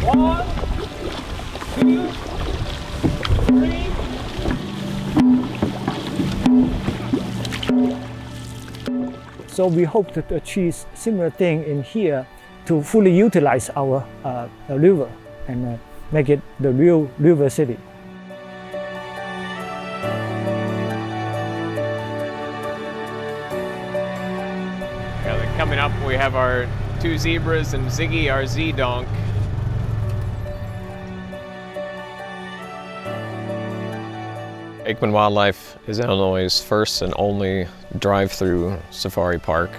1, 2, 3. So we hope to achieve similar thing in here to fully utilize our river and make it the real river city. Coming up, we have our 2 zebras and Ziggy, our Z-donk. Aikman Wildlife is Illinois' first and only drive-through safari park.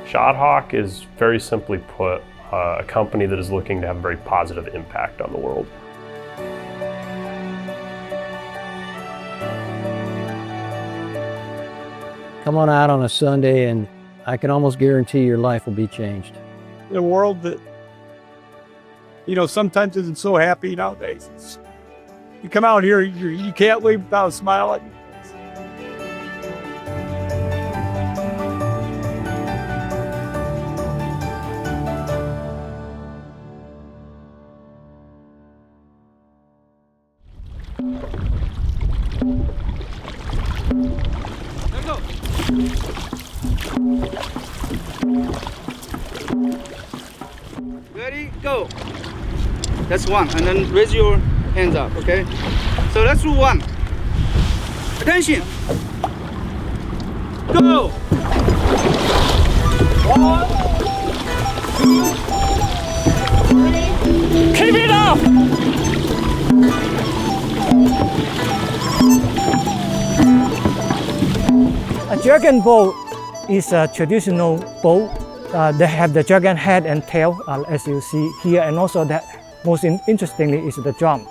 ShotHawk is, very simply put, a company that is looking to have a very positive impact on the world. Come on out on a Sunday and I can almost guarantee your life will be changed. In a world that, sometimes isn't so happy nowadays. You come out here, you can't leave without a smile on your face. Let's go. Ready, go. That's one, and then raise your hands up, okay? So let's do 1. Attention. Go. 1, 2, 3. Keep it up! A dragon boat is a traditional boat. They have the dragon head and tail, as you see here, and also that most interestingly is the drum.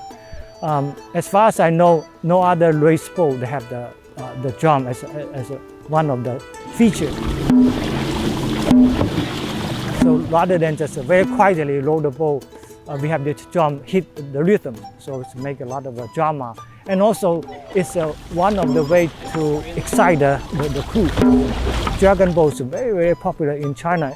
As far as I know, no other race boat they have the drum as one of the features. So rather than just very quietly roll the boat, we have the drum hit the rhythm, so it's make a lot of drama. And also, it's one of the ways to excite the crew. Dragon boats are very, very popular in China.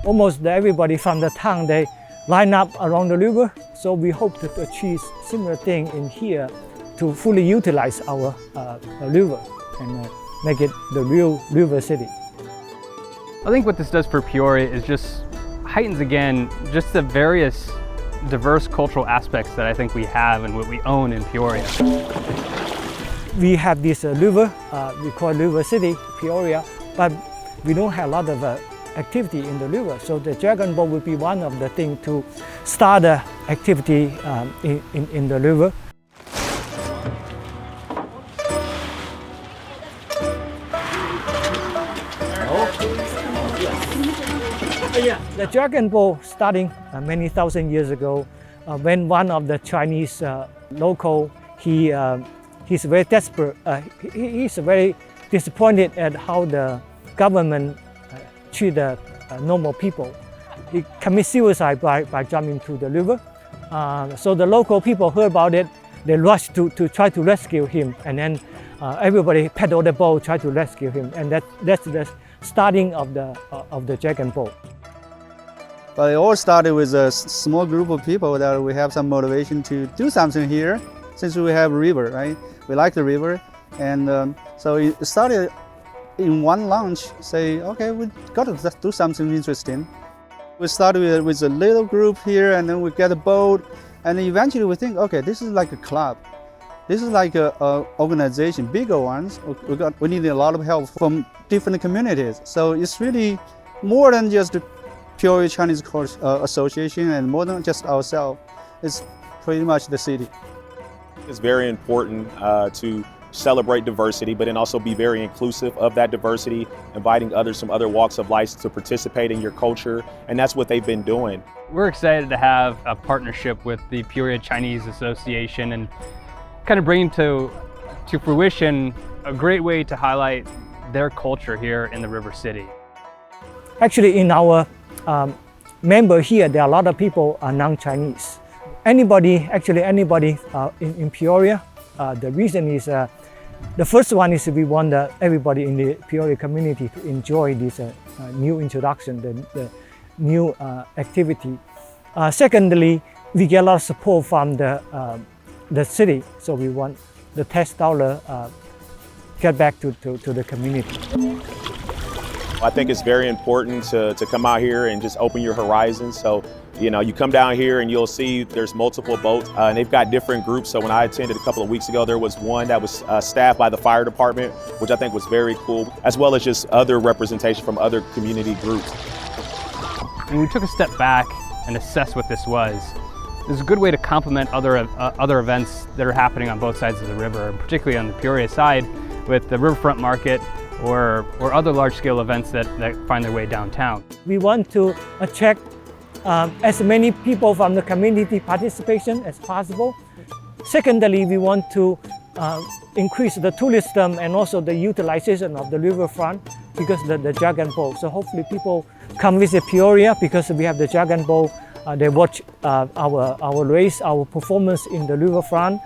Almost everybody from the town, they line up around the river. So we hope to achieve similar thing in here to fully utilize our river and make it the real river city. I think what this does for Peoria is just heightens again just the various diverse cultural aspects that I think we have and what we own in Peoria. We have this river, we call it River City, Peoria, but we don't have a lot of activity in the river. So the dragon boat will be one of the things to start the activity in the river. The dragon boat starting many thousand years ago when one of the Chinese local, he's very desperate, he's very disappointed at how the government treat the normal people. He commits suicide by jumping into the river. So the local people heard about it, they rushed to try to rescue him, and then everybody paddled the boat, try to rescue him, and that's the starting of the dragon boat. But it all started with a small group of people that we have some motivation to do something here, since we have a river, right? We like the river, and so it started in one lunch, say, okay, we got to do something interesting. We started with a little group here, and then we get a boat, and then eventually we think, okay, this is like a club. This is like a organization, bigger ones. We need a lot of help from different communities. So it's really more than just the Peoria Chinese Association and more than just ourselves. It's pretty much the city. It's very important to celebrate diversity, but then also be very inclusive of that diversity, inviting others from other walks of life to participate in your culture, and that's what they've been doing. We're excited to have a partnership with the Peoria Chinese Association and kind of bring to fruition a great way to highlight their culture here in the River City. Actually, in our member here, there are a lot of people are non-Chinese. Anybody in Peoria, the reason is the first one is we want everybody in the Peoria community to enjoy this new introduction, new activity. Secondly, we get a lot of support from the city, so we want the tax dollar get back to the community. I think it's very important to come out here and just open your horizons. So, you know, you come down here and you'll see there's multiple boats and they've got different groups. So when I attended a couple of weeks ago, there was one that was staffed by the fire department, which I think was very cool, as well as just other representation from other community groups. And we took a step back and assessed what this was. It was a good way to complement other events that are happening on both sides of the river, and particularly on the Peoria side with the riverfront market or other large-scale events that find their way downtown. We want to attract as many people from the community participation as possible. Secondly, we want to increase the tourism and also the utilization of the riverfront because the dragon boat. So hopefully people come visit Peoria because we have the dragon boat. They watch our race, our performance in the riverfront.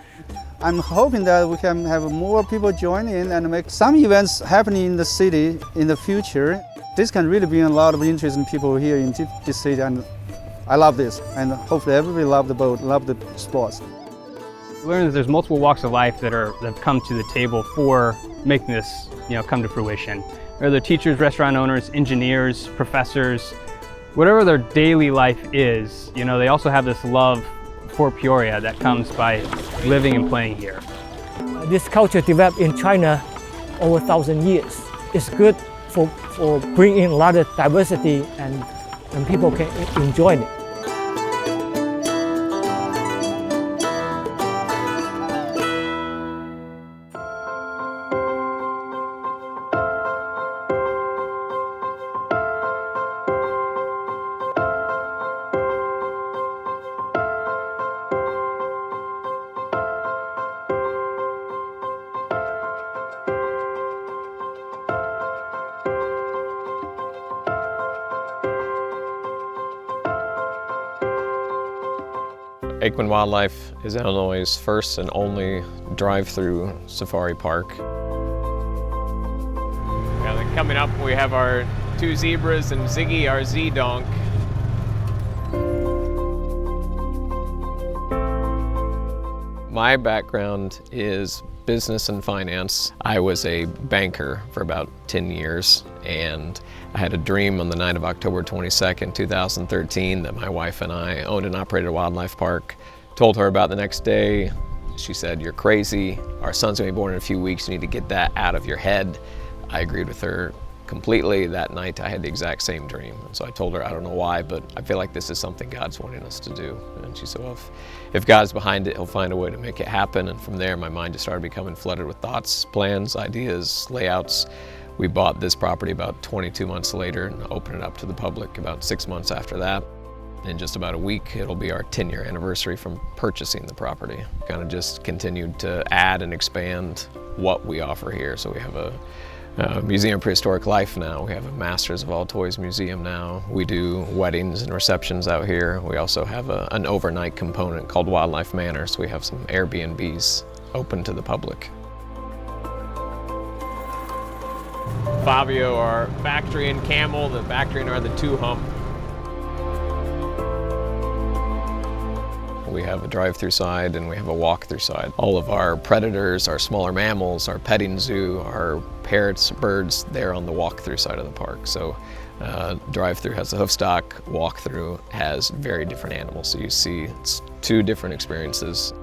I'm hoping that we can have more people join in and make some events happening in the city in the future. This can really bring a lot of interesting people here in this city, and I love this. And hopefully everybody love the boat, love the sports. We learned that there's multiple walks of life that have come to the table for making this, come to fruition. Whether teachers, restaurant owners, engineers, professors, whatever their daily life is, they also have this love for Peoria that comes by living and playing here. This culture developed in China over 1,000 years. It's good for bringing in a lot of diversity and people can enjoy it. Aikman Wildlife is Illinois' first and only drive-through safari park. Yeah, then coming up, we have our 2 zebras and Ziggy, our Z-donk. My background is business and finance. I was a banker for about 10 years, and I had a dream on the night of October 22nd, 2013 that my wife and I owned and operated a wildlife park. Told her about the next day. She said, "You're crazy. Our son's gonna be born in a few weeks. You need to get that out of your head." I agreed with her completely. That night I had the exact same dream. And so I told her, I don't know why, but I feel like this is something God's wanting us to do. And she said, well, if God's behind it, he'll find a way to make it happen. And from there, my mind just started becoming flooded with thoughts, plans, ideas, layouts. We bought this property about 22 months later and opened it up to the public about 6 months after that. In just about a week, it'll be our 10-year anniversary from purchasing the property. Kind of just continued to add and expand what we offer here. So we have a Museum of Prehistoric Life now. We have a Masters of All Toys museum now. We do weddings and receptions out here. We also have an overnight component called Wildlife Manor. So we have some Airbnbs open to the public. Fabio, our Bactrian camel, the Bactrian are the 2-hump. We have a drive-through side and we have a walk-through side. All of our predators, our smaller mammals, our petting zoo, our parrots, birds, they're on the walk-through side of the park. So drive-through has the hoofstock, walk-through has very different animals. So you see it's 2 different experiences.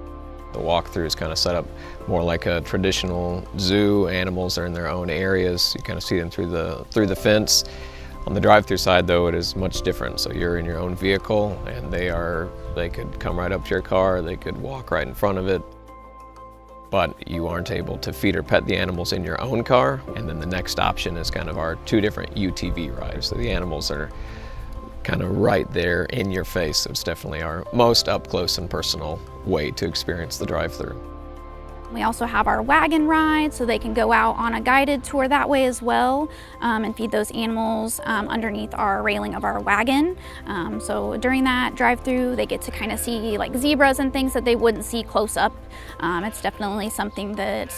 The walk-through is kind of set up more like a traditional zoo. Animals are in their own areas. You kind of see them through the fence. On the drive-through side, though, it is much different. So you're in your own vehicle, and they could come right up to your car, they could walk right in front of it, but you aren't able to feed or pet the animals in your own car. And then the next option is kind of our 2 different UTV rides. So the animals are kind of right there in your face. So it's definitely our most up close and personal way to experience the drive-through. We also have our wagon ride, so they can go out on a guided tour that way as well and feed those animals underneath our railing of our wagon. So during that drive-through, they get to kind of see like zebras and things that they wouldn't see close up. It's definitely something that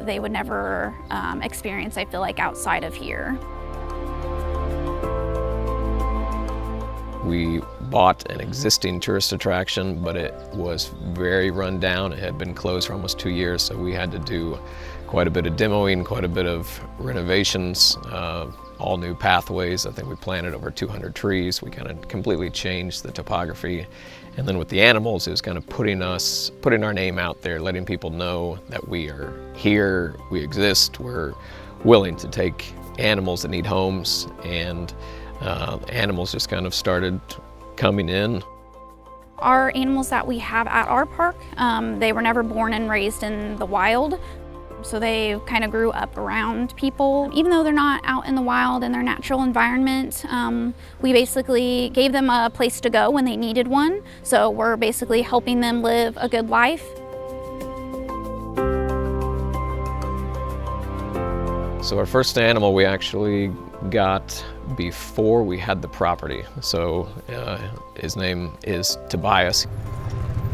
they would never experience, I feel like, outside of here. We bought an existing tourist attraction, but it was very run down. It had been closed for almost 2 years, so we had to do quite a bit of demoing, quite a bit of renovations, all new pathways. I think we planted over 200 trees. We kind of completely changed the topography. And then with the animals, it was kind of putting our name out there, letting people know that we are here, we exist, we're willing to take animals that need homes, and animals just kind of started coming in. Our animals that we have at our park, they were never born and raised in the wild. So they kind of grew up around people. Even though they're not out in the wild in their natural environment, we basically gave them a place to go when they needed one. So we're basically helping them live a good life. So our first animal we actually got before we had the property. So his name is Tobias.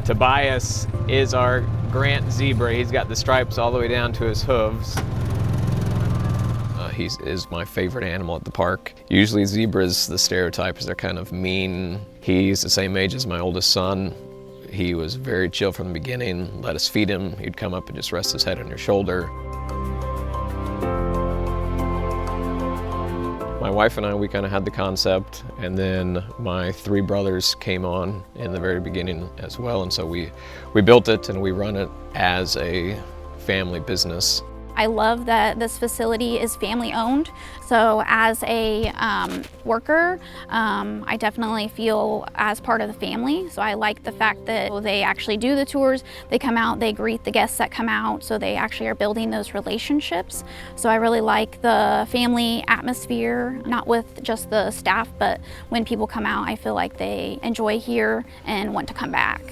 Tobias is our Grant zebra. He's got the stripes all the way down to his hooves. He is my favorite animal at the park. Usually zebras, the stereotype is they're kind of mean. He's the same age as my oldest son. He was very chill from the beginning. Let us feed him. He'd come up and just rest his head on your shoulder. My wife and I, we kind of had the concept, and then my 3 brothers came on in the very beginning as well, and so we built it and we run it as a family business. I love that this facility is family owned. So as a worker, I definitely feel as part of the family. So I like the fact that they actually do the tours, they come out, they greet the guests that come out, so they actually are building those relationships. So I really like the family atmosphere, not with just the staff, but when people come out, I feel like they enjoy here and want to come back.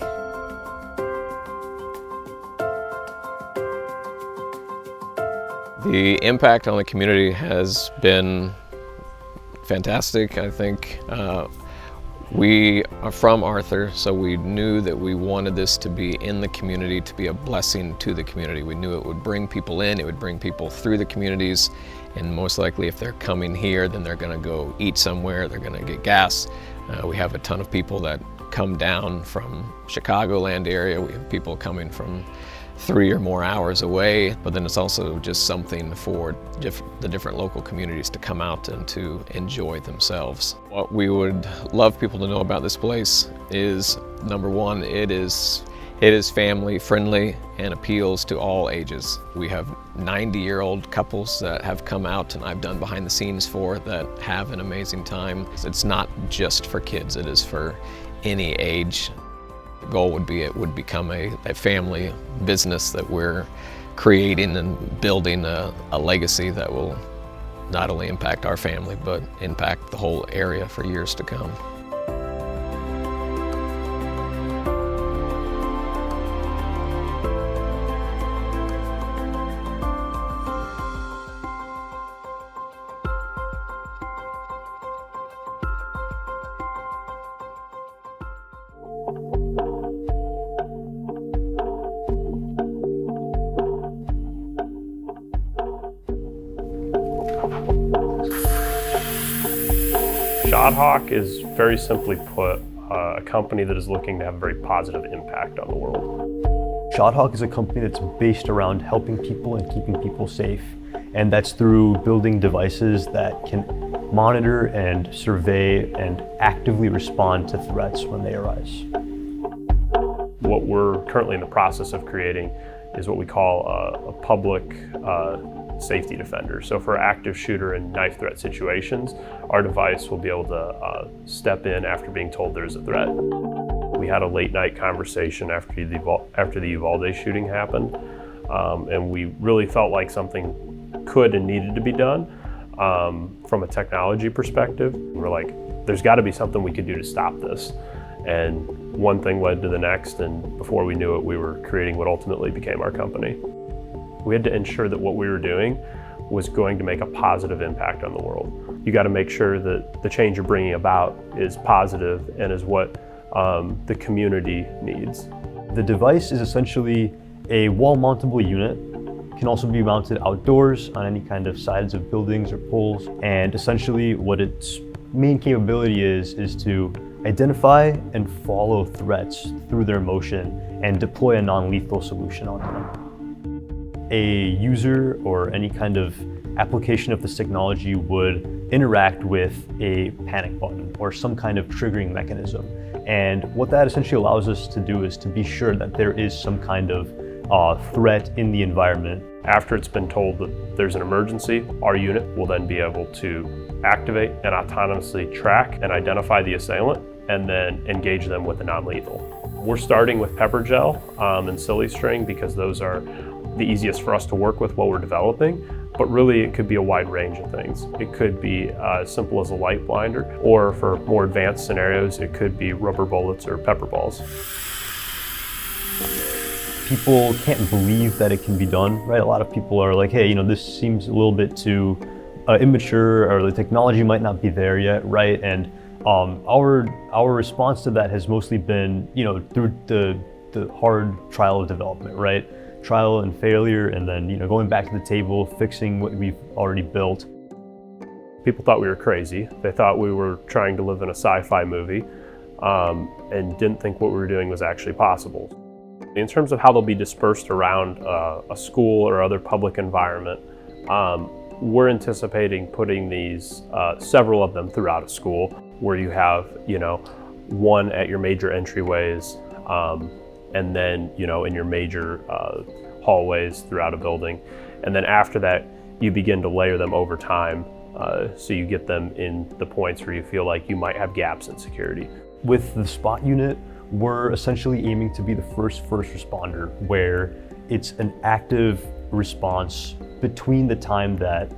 The impact on the community has been fantastic. I think we are from Arthur, so we knew that we wanted this to be in the community, to be a blessing to the community. We knew it would bring people in, it would bring people through the communities, and most likely if they're coming here, then they're gonna go eat somewhere, they're gonna get gas. We have a ton of people that come down from Chicagoland area. We have people coming from 3 or more hours away, but then it's also just something for the different local communities to come out and to enjoy themselves. What we would love people to know about this place is, number one, it is family friendly and appeals to all ages. We have 90-year-old couples that have come out and I've done behind the scenes for that have an amazing time. It's not just for kids, it is for any age. The goal would be it would become a family business that we're creating and building a legacy that will not only impact our family, but impact the whole area for years to come. ShotHawk is, very simply put, a company that is looking to have a very positive impact on the world. ShotHawk is a company that's based around helping people and keeping people safe, and that's through building devices that can monitor and survey and actively respond to threats when they arise. What we're currently in the process of creating is what we call a public safety defender. So for active shooter and knife threat situations, our device will be able to step in after being told there's a threat. We had a late night conversation after the Uvalde shooting happened, and we really felt like something could and needed to be done from a technology perspective. We're like, there's got to be something we could do to stop this. And one thing led to the next, and before we knew it, we were creating what ultimately became our company. We had to ensure that what we were doing was going to make a positive impact on the world. You got to make sure that the change you're bringing about is positive and is what the community needs. The device is essentially a wall-mountable unit. It can also be mounted outdoors on any kind of sides of buildings or poles. And essentially what its main capability is to identify and follow threats through their motion and deploy a non-lethal solution on them. A user or any kind of application of this technology would interact with a panic button or some kind of triggering mechanism. And what that essentially allows us to do is to be sure that there is some kind of threat in the environment. After it's been told that there's an emergency, our unit will then be able to activate and autonomously track and identify the assailant and then engage them with a non-lethal. We're starting with pepper gel and silly string because those are the easiest for us to work with while we're developing, but really it could be a wide range of things. It could be as simple as a light blinder, or for more advanced scenarios, it could be rubber bullets or pepper balls. People can't believe that it can be done, right? A lot of people are like, hey, you know, this seems a little bit too immature, or the technology might not be there yet, right? And our response to that has mostly been, you know, through the hard trial of development, right? Trial and failure, and then, you know, going back to the table, fixing what we've already built. People thought we were crazy. They thought we were trying to live in a sci-fi movie and didn't think what we were doing was actually possible. In terms of how they'll be dispersed around a school or other public environment, we're anticipating putting these, several of them throughout a school, where you have, you know, one at your major entryways, and then, you know, in your major hallways throughout a building. And then after that, you begin to layer them over time, so you get them in the points where you feel like you might have gaps in security. With the SPOT unit, we're essentially aiming to be the first responder, where it's an active response between the time that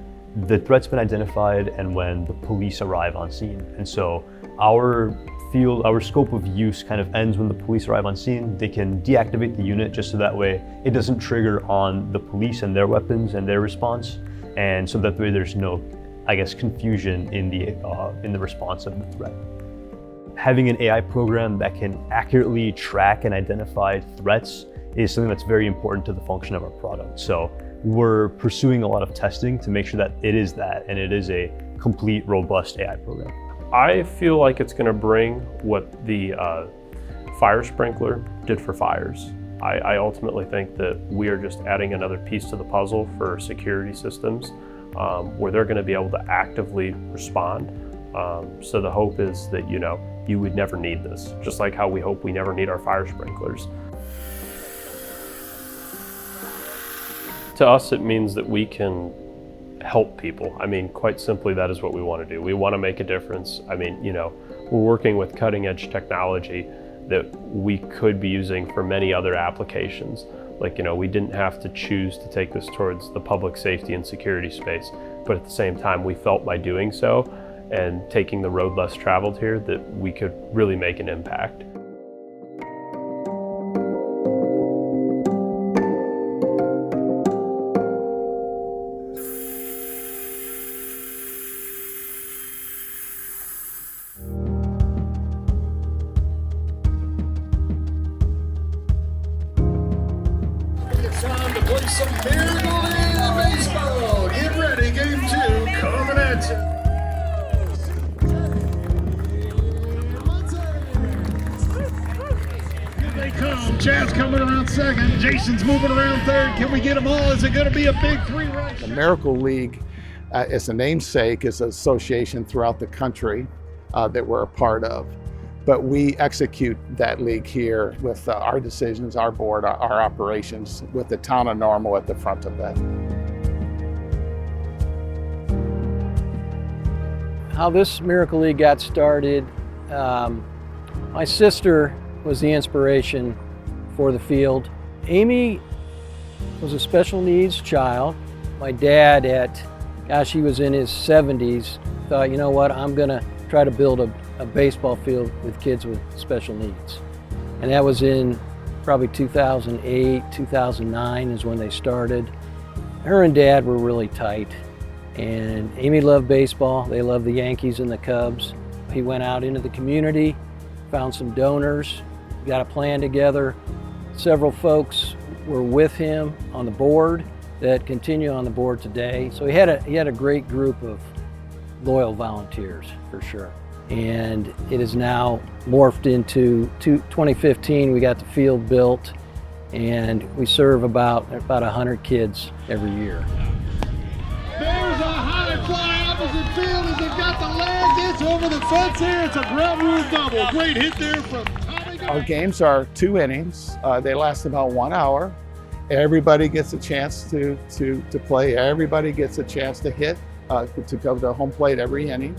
the threat's been identified and when the police arrive on scene. And so our scope of use kind of ends when the police arrive on scene. They can deactivate the unit just so that way it doesn't trigger on the police and their weapons and their response. And so that way there's no, I guess, confusion in the response of the threat. Having an AI program that can accurately track and identify threats is something that's very important to the function of our product. So we're pursuing a lot of testing to make sure that it is that, and it is a complete, robust AI program. I feel like it's going to bring what the fire sprinkler did for fires. I ultimately think that we are just adding another piece to the puzzle for security systems, where they're going to be able to actively respond. So the hope is that, you know, you would never need this, just like how we hope we never need our fire sprinklers. To us, it means that we can help people. I mean, quite simply, that is what we want to do. We want to make a difference. I mean, you know, we're working with cutting edge technology that we could be using for many other applications. Like, you know, we didn't have to choose to take this towards the public safety and security space, but at the same time, we felt by doing so and taking the road less traveled here that we could really make an impact. It's time to play some Miracle League baseball. Get ready, game 2 coming at you. Come. Chad's coming around second. Jason's moving around third. Can we get them all? Is it going to be a big 3-run? The Miracle League, as a namesake, is an association throughout the country that we're a part of. But we execute that league here with our decisions, our board, our operations, with the town of Normal at the front of that. How this Miracle League got started, my sister was the inspiration for the field. Amy was a special needs child. My dad he was in his 70s, thought, you know what, I'm gonna try to build a baseball field with kids with special needs. And that was in probably 2008, 2009 is when they started. Her and Dad were really tight, and Amy loved baseball. They loved the Yankees and the Cubs. He went out into the community, found some donors, got a plan together. Several folks were with him on the board that continue on the board today. So he had a great group of loyal volunteers, for sure. and it is now morphed into 2015. We got the field built, and we serve about 100 kids every year. There's a high fly opposite field as it got the leg. It's over the fence here. It's a ground rule double. Great hit there from Tommy. Our games are 2 innings. They last about 1 hour. Everybody gets a chance to play. Everybody gets a chance to hit, to go to home plate every inning.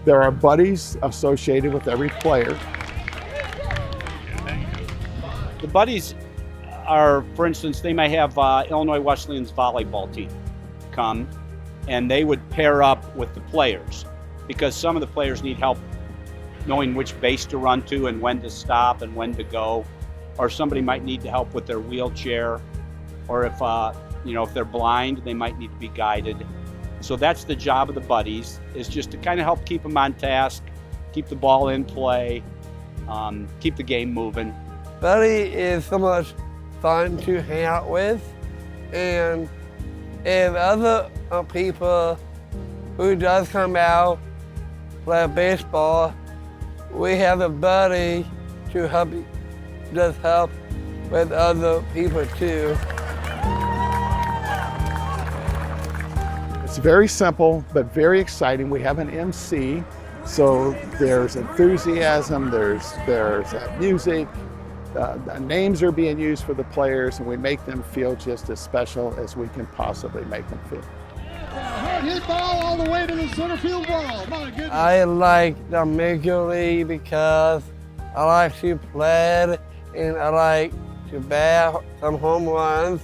There are buddies associated with every player. The buddies are, for instance, they may have Illinois Wesleyan's volleyball team come, and they would pair up with the players because some of the players need help knowing which base to run to and when to stop and when to go, or somebody might need to help with their wheelchair, or if if they're blind, they might need to be guided. So that's the job of the buddies, is just to kind of help keep them on task, keep the ball in play, keep the game moving. Buddy is so much fun to hang out with, and if other people who does come out play baseball, we have a buddy to help with other people too. It's very simple, but very exciting. We have an MC, so there's enthusiasm, there's music, names are being used for the players, and we make them feel just as special as we can possibly make them feel. Hard hit ball all the way to the center field wall. My goodness. I like the Major League because I like to play and I like to bat some home runs.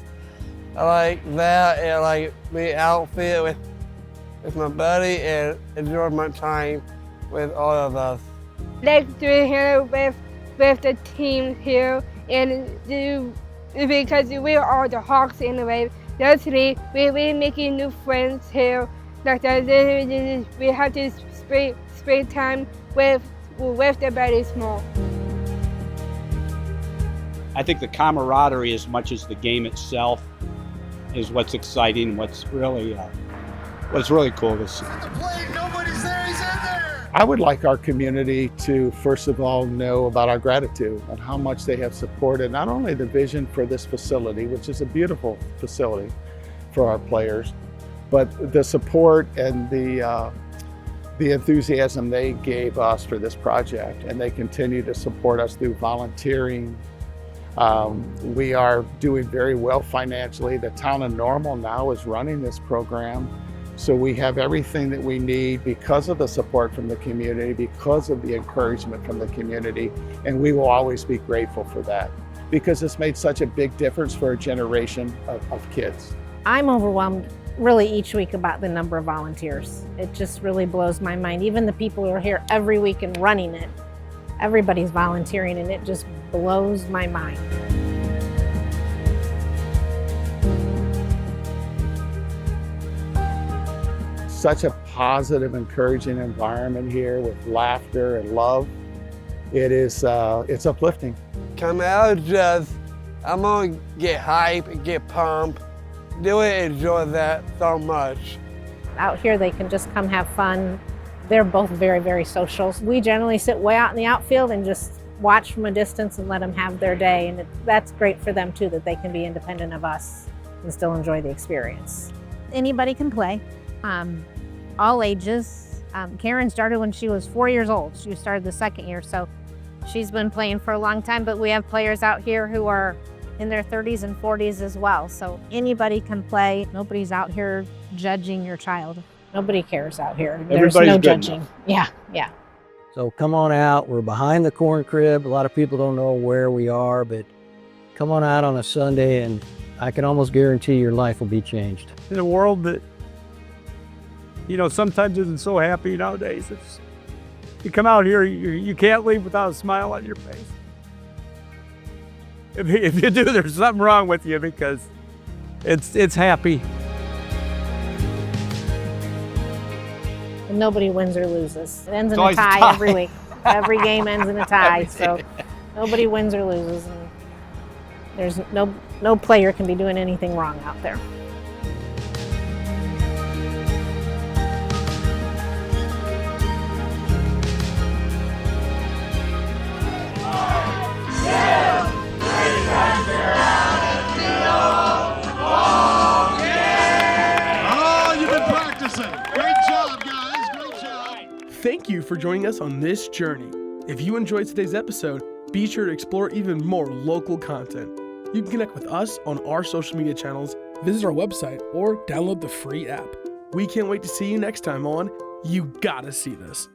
I like that, and I like the outfit with my buddy and enjoy my time with all of us. Like doing here with the team here, and because we are all the Hawks anyway. Actually, we're making new friends here. Like that, we have to spend time with the buddies more. I think the camaraderie, as much as the game itself, is what's exciting, what's really cool to see. Nobody's there. He's in there. I would like our community to, first of all, know about our gratitude and how much they have supported not only the vision for this facility, which is a beautiful facility for our players, but the support and the enthusiasm they gave us for this project, and they continue to support us through volunteering. We are doing very well financially. The town of Normal now is running this program. So we have everything that we need because of the support from the community, because of the encouragement from the community, and we will always be grateful for that because it's made such a big difference for a generation of kids. I'm overwhelmed really each week about the number of volunteers. It just really blows my mind. Even the people who are here every week and running it, everybody's volunteering, and it just blows my mind. Such a positive, encouraging environment here with laughter and love. It's uplifting. Come out, I'm gonna get hype and get pumped. Really enjoy that so much. Out here they can just come have fun. They're both very, very social. We generally sit way out in the outfield and just watch from a distance and let them have their day. And that's great for them too, that they can be independent of us and still enjoy the experience. Anybody can play, all ages. Karen started when she was 4 years old. She started the second year, so she's been playing for a long time, but we have players out here who are in their 30s and 40s as well. So anybody can play. Nobody's out here judging your child. Nobody cares out here. Everybody's There's no good judging. enough. Yeah. So come on out. We're behind the corn crib. A lot of people don't know where we are, but come on out on a Sunday and I can almost guarantee your life will be changed. In a world that, sometimes isn't so happy nowadays. You come out here, you can't leave without a smile on your face. If you do, there's something wrong with you because it's happy. And nobody wins or loses. It ends in a tie every week. Every game ends in a tie, so nobody wins or loses. And there's no player can be doing anything wrong out there. for joining us on this journey. If you enjoyed today's episode, be sure to explore even more local content. You can connect with us on our social media channels, visit our website, or download the free app. We can't wait to see you next time on You Gotta See This.